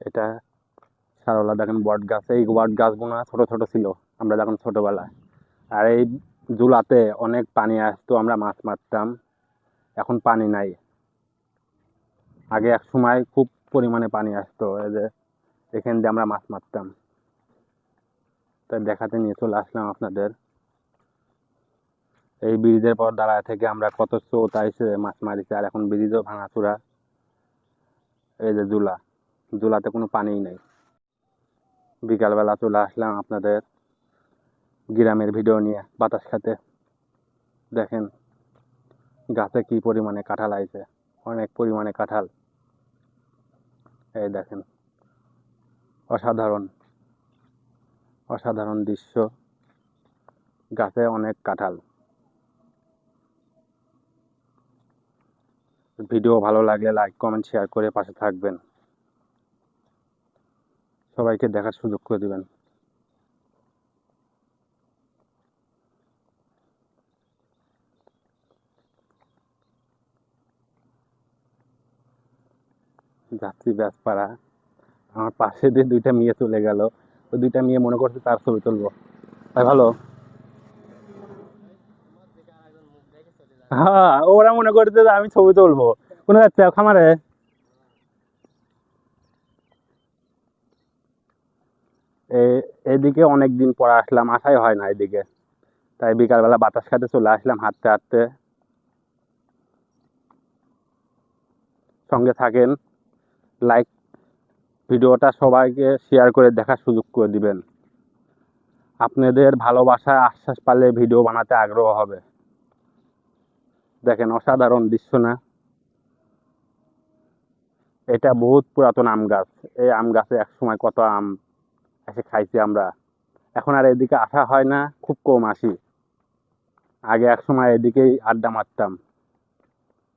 এটা সারলা, দেখেন বট গাছ। এই বট গাছগুলো ছোট ছোট ছিল আমরা যখন ছোটবেলায়। আর এই জুলাতে অনেক পানি আসতো, আমরা মাছ মারতাম। এখন পানি নাই। আগে এক সময় খুব পরিমাণে পানি আসতো, এই যে এখান দিয়ে আমরা মাছ মারতাম। তাই দেখাতে নিয়ে চলে আসলাম আপনাদের। এই ব্রিজের পর দাঁড়ায় থেকে আমরা কত স্রোত আইসে মাছ মারিছি, আর এখন ব্রিজও ভাঙাচুরা। এই যে জুলাতে কোনো পানিই নেই। বিকালবেলা চলে আসলাম আপনাদের গ্রামের ভিডিও নিয়ে বাতাস খেতে। দেখেন গাছে কি পরিমাণে কাঁঠাল আইছে, অনেক পরিমাণে কাঁঠাল। এই দেখেন, অসাধারণ অসাধারণ দৃশ্য। গাছে অনেক কাঁঠাল। ভিডিও ভালো লাগলে লাইক কমেন্ট শেয়ার করে পাশে থাকবেন। সবাইকে দেখার সুযোগ করে দিবেন। যাত্রী ব্যাসপাড়া, আমার পাশে দিয়ে দুইটা মেয়ে চলে গেল। ওই দুইটা মেয়ে মনে করছে তার ছবি তুলবো। তাই ভালো, হ্যাঁ ওরা মনে করছে যে আমি ছবি তুলবো। কোন যাচ্ছে খামারে? এদিকে অনেকদিন পরে আসলাম, আসাই হয় না এদিকে। তাই বিকালবেলা বাতাস খেতে চলে আসলাম হাঁটতে হাঁটতে। সঙ্গে থাকেন, লাইক, ভিডিওটা সবাইকে শেয়ার করে দেখার সুযোগ করে দিবেন। আপনাদের ভালোবাসায় আশ্বাস পালে ভিডিও বানাতে আগ্রহ হবে। দেখেন অসাধারণ দৃশ্য না? এটা বহুত পুরাতন আম গাছ। এই আম গাছে এক সময় কত আম এসে খাইছি আমরা। এখন আর এদিকে আসা হয় না, খুব কম আসি। আগে এক সময় এদিকেই আড্ডা মারতাম।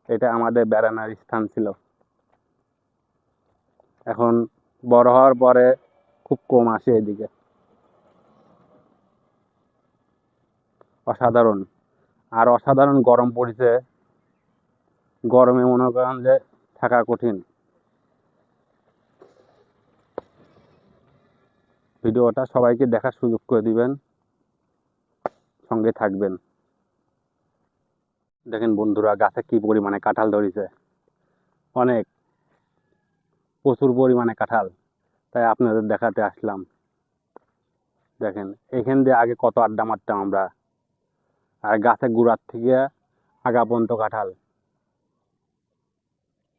এটা আমাদের বেড়ানোর স্থান ছিল। এখন বড় হওয়ার পরে খুব কম আসি এদিকে। অসাধারণ। আর অসাধারণ গরম পড়েছে। গরমে মনে করেন যে থাকা কঠিন। ভিডিওটা সবাইকে দেখার সুযোগ করে দিবেন, সঙ্গে থাকবেন। দেখেন বন্ধুরা, গাছে কি পরিমাণে কাঁঠাল ধরেছে, অনেক, প্রচুর পরিমাণে কাঁঠাল। তাই আপনাদের দেখাতে আসলাম। দেখেন এখান দিয়ে আগে কত আড্ডা মারতাম আমরা, আর গাছে গুড়ার থেকে আগা পর্যন্ত কাঁঠাল।